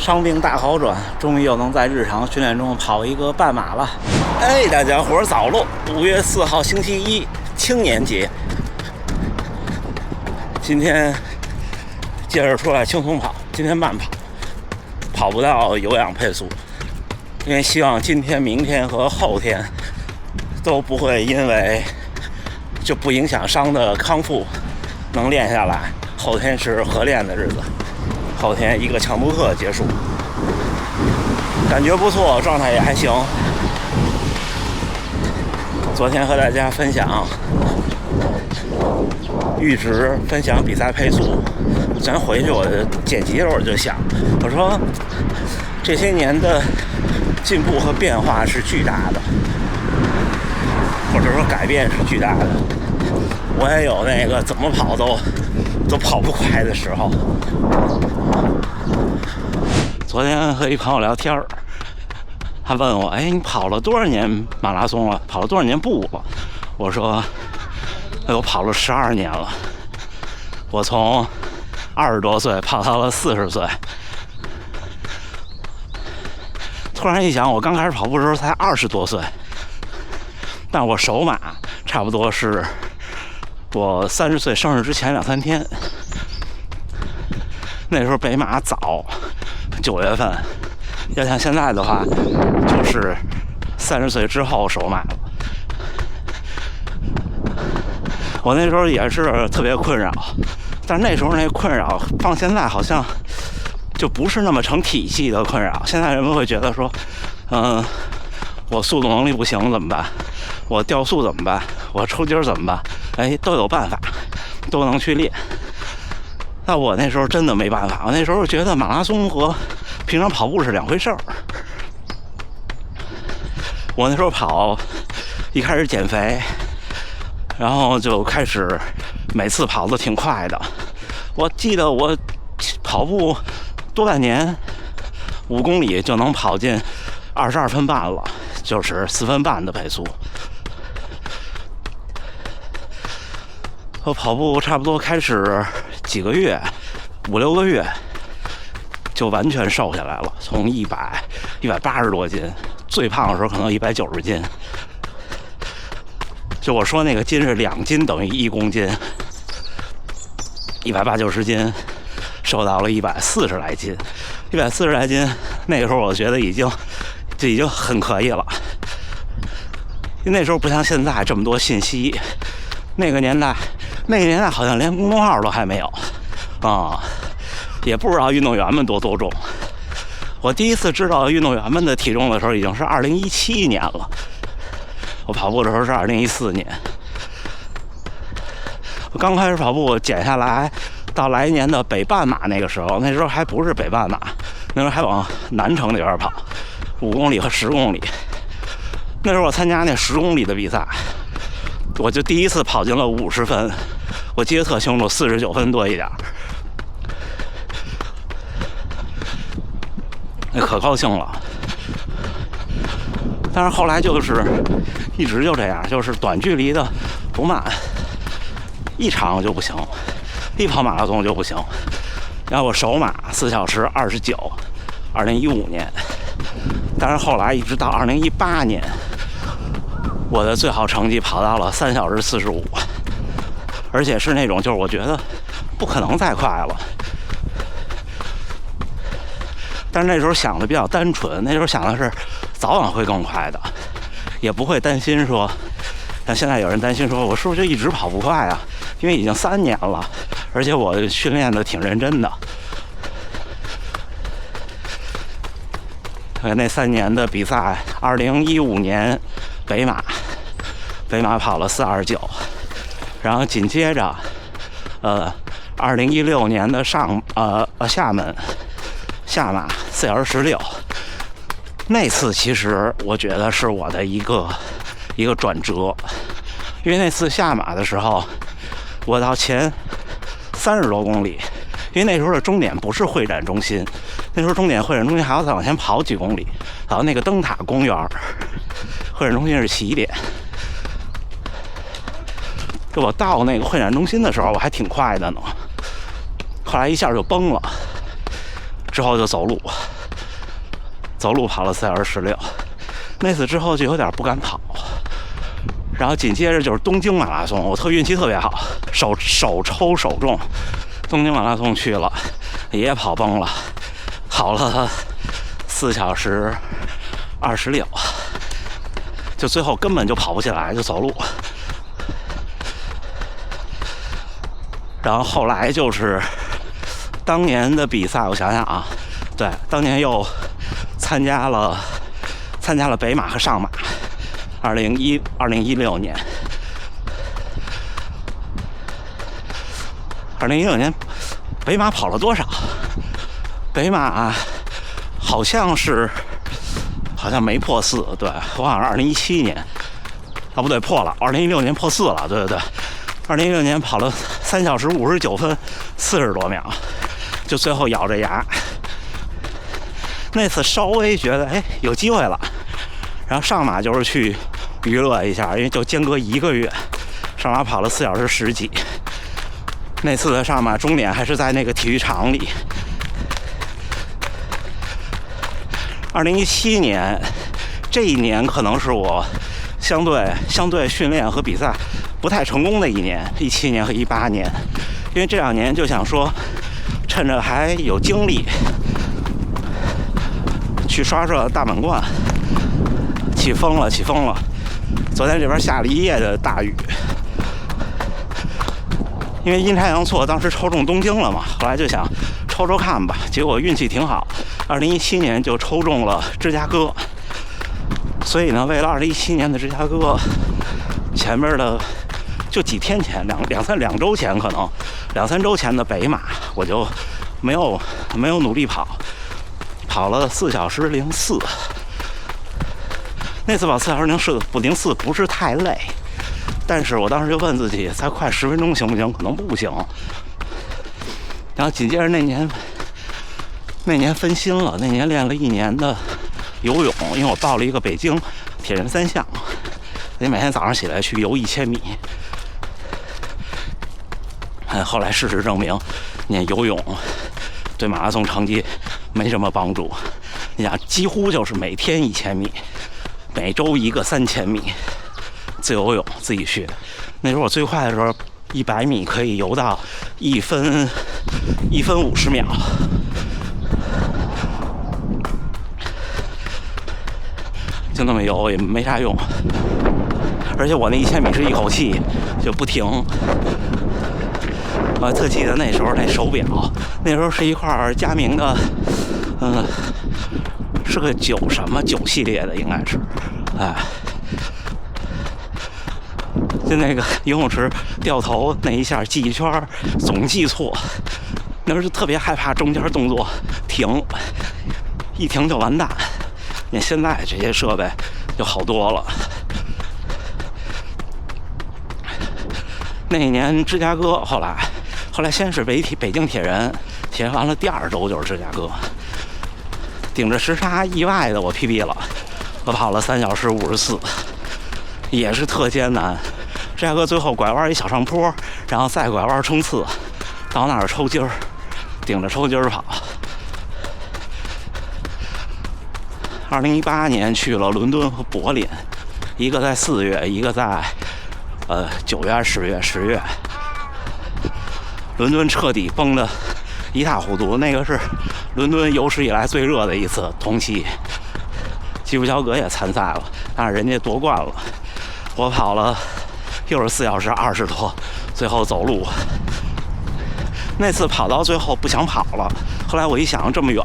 伤病大好转，终于又能在日常训练中跑一个半马了。哎，大家伙儿早喽！5月4号星期一，青年节。今天接着出来轻松跑，今天慢跑，跑不到有氧配速，因为希望今天、明天和后天都不会因为就不影响伤的康复，能练下来。后天是合练的日子。后天一个强度课结束，感觉不错，状态也还行。昨天和大家分享阈值，分享比赛配速。咱回去我剪辑的时候我就想，我说这些年的进步和变化是巨大的，或者说改变是巨大的。我也有那个怎么跑都跑不快的时候。昨天和一朋友聊天，他问我：“哎，你跑了多少年马拉松了？跑了多少年步了？”我说：“我跑了12年了。我从20多岁跑到了40岁。”突然一想，我刚开始跑步的时候才20多岁，但我首马差不多是我30岁生日之前2-3天。那时候北马早，9月份，要像现在的话，就是30岁之后首马了。我那时候也是特别困扰，但是那时候那困扰放现在好像就不是那么成体系的困扰。现在人们会觉得说，我速度能力不行怎么办？我掉速怎么办？我抽筋怎么办？哎，都有办法，都能去练。那我那时候真的没办法，我那时候觉得马拉松和平常跑步是两回事儿。我那时候跑，一开始减肥，然后就开始每次跑得挺快的。我记得我跑步多半年，5公里就能跑进22分半了，就是4分半的配速。我跑步差不多开始几个月，5-6个月就完全瘦下来了，从180多斤，最胖的时候可能190斤。就我说那个斤是2斤等于1公斤，180-90斤瘦到了140来斤，140来斤，那个时候我觉得已经很可以了。因为那时候不像现在这么多信息，那个年代好像连公众号都还没有啊，也不知道运动员们多重。我第一次知道运动员们的体重的时候已经是2017年了，我跑步的时候是2014年。我刚开始跑步减下来，到来年的北半马那个时候，那时候还不是北半马，那时候还往南城那边跑，5公里和10公里。那时候我参加那10公里的比赛，我就第一次跑进了50分，我记得特清楚，49分多一点，那可高兴了。但是后来就是一直就这样，就是短距离的不慢，一场就不行，一跑马拉松就不行。然后我首马4小时29，2015年，但是后来一直到2018年，我的最好成绩跑到了3小时45，而且是那种就是我觉得不可能再快了。但是那时候想的比较单纯，那时候想的是早晚会更快的，也不会担心说，像现在有人担心说我是不是就一直跑不快啊？因为已经3年了，而且我训练的挺认真的。那3年的比赛，2015年北马跑了4:29，然后紧接着2016年的厦门下马4小时16，那次其实我觉得是我的一个转折，因为那次下马的时候，我到前30多公里，因为那时候的终点不是会展中心，那时候会展中心还要再往前跑几公里，到那个灯塔公园，会展中心是起点。就我到那个会展中心的时候，我还挺快的呢，后来一下就崩了，之后就走路。走路跑了4小时16。那次之后就有点不敢跑，然后紧接着就是东京马拉松，我运气特别好，手抽手中，东京马拉松去了，也跑崩了，跑了4小时26，就最后根本就跑不起来，就走路。然后后来就是当年的比赛，我想想啊，对，当年又参加了北马和上马，2016年，2016年北马跑了多少？北马好像没破4，对，我好像是2017年，啊不对，破了，2016年破4了，对，2016年跑了3小时59分40多秒，就最后咬着牙。那次稍微觉得有机会了，然后上马就是去娱乐一下，因为就间隔1个月，上马跑了4小时10几。那次的上马终点还是在那个体育场里。2017年这一年可能是我相对训练和比赛不太成功的一年，17年和18年，因为这2年就想说趁着还有精力去刷大满贯，起风了！昨天这边下了一夜的大雨，因为阴差阳错，当时抽中东京了嘛，后来就想抽看吧，结果运气挺好，2017年就抽中了芝加哥。所以呢，为了2017年的芝加哥，前面的就几天前2周前，可能2、3周前的北马，我就没有努力跑了4小时04。那次跑4小时04不是太累，但是我当时就问自己，再快10分钟行不行？可能不行。然后紧接着那年分心了，那年练了1年的游泳，因为我报了一个北京铁人3项，所以每天早上起来去游1000米。后来事实证明，你游泳对马拉松成绩没什么帮助。你想，几乎就是每天1000米，每周一个3000米，自由泳自己去。那时候我最快的时候，100米可以游到1分50秒。就那么游也没啥用，而且我那1000米是一口气就不停。我特记得那时候那手表，那时候是一块佳明的，是个9系列的，应该是，就那个游泳池掉头那一下记一圈，总记错，那时候就特别害怕中间动作停，一停就完蛋。你现在这些设备就好多了。那一年芝加哥，后来先是北京铁人完了，第2周就是芝加哥，顶着时差，意外的我 PB 了，我跑了3小时54，也是特艰难。芝加哥最后拐弯一小上坡，然后再拐弯冲刺，到那儿抽筋儿，顶着抽筋儿跑。2018年去了伦敦和柏林，一个在4月，一个在9月、10月。伦敦彻底崩得一塌糊涂，那个是伦敦有史以来最热的一次同期。基普乔格也参赛了，但是人家夺冠了。我跑了又是4小时20多，最后走路。那次跑到最后不想跑了，后来我一想，这么远，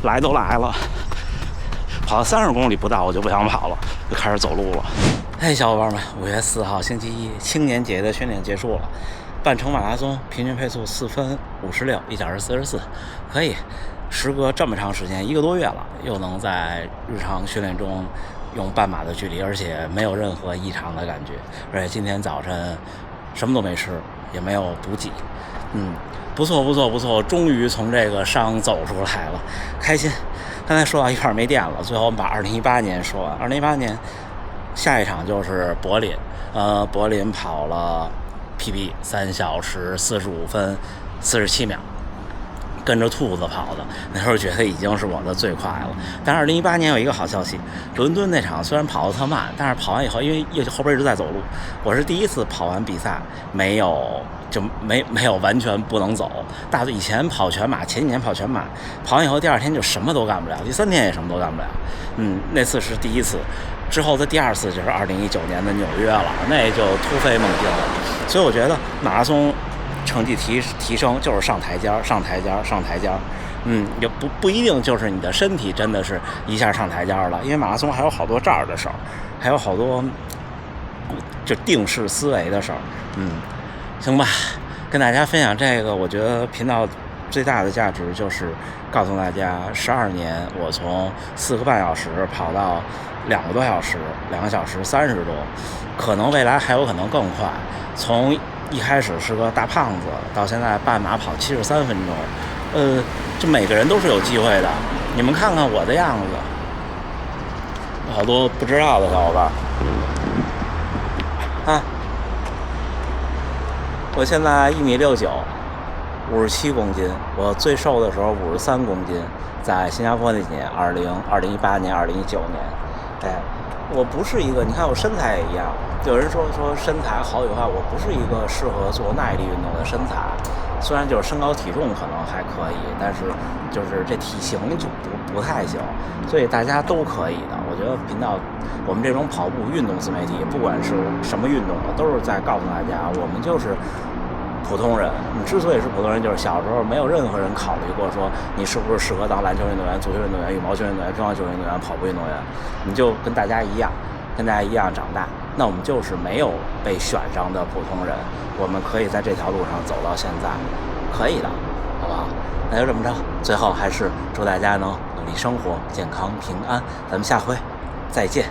来都来了。跑到30公里不到，我就不想跑了，就开始走路了。小伙伴们，5月4号星期一，青年节的训练结束了，半程马拉松平均配速4分56，1小时44，可以。时隔这么长时间，1个多月了，又能在日常训练中用半马的距离，而且没有任何异常的感觉。而且今天早晨什么都没吃，也没有补给，不错，终于从这个伤走出来了，开心。刚才说到一半没电了，最后我们把2018年说完。2018年下一场就是柏林，柏林跑了 PB 3小时45分47秒，跟着兔子跑的，那时候觉得已经是我的最快了。但是2018年有一个好消息，伦敦那场虽然跑得特慢，但是跑完以后，因为后边一直在走路，我是第一次跑完比赛没有完全不能走。以前跑全马，前几年跑全马，跑完以后第二天就什么都干不了，第3天也什么都干不了。那次是第一次，之后的第2次就是2019年的纽约了，那就突飞猛进了。所以我觉得马拉松成绩提升就是上台阶。也不一定就是你的身体真的是一下上台阶了，因为马拉松还有好多这儿的事儿，还有好多就定式思维的事儿。行吧，跟大家分享这个，我觉得频道最大的价值就是告诉大家，12年我从4个半小时跑到2个多小时，2个小时30多，可能未来还有可能更快。从一开始是个大胖子，到现在半马跑73分钟，这每个人都是有机会的。你们看看我的样子，好多不知道的小伙伴啊。我现在1.69米，57公斤。我最瘦的时候53公斤，在新加坡那几年，2018年、2019年。我不是一个，你看我身材也一样。有人说身材好与坏，我不是一个适合做耐力运动的身材。虽然就是身高体重可能还可以，但是就是这体型就不太行。所以大家都可以的。我觉得频道我们这种跑步运动自媒体，不管是什么运动的，都是在告诉大家，我们就是普通人。你之所以是普通人，就是小时候没有任何人考虑过说你是不是适合当篮球运动员、足球运动员、羽毛球运动员、乒乓球运动员、跑步运动员，你就跟大家一样长大。那我们就是没有被选上的普通人，我们可以在这条路上走到现在，可以的，好不好？那就这么着，最后还是祝大家能努力生活、健康平安，咱们下回再见。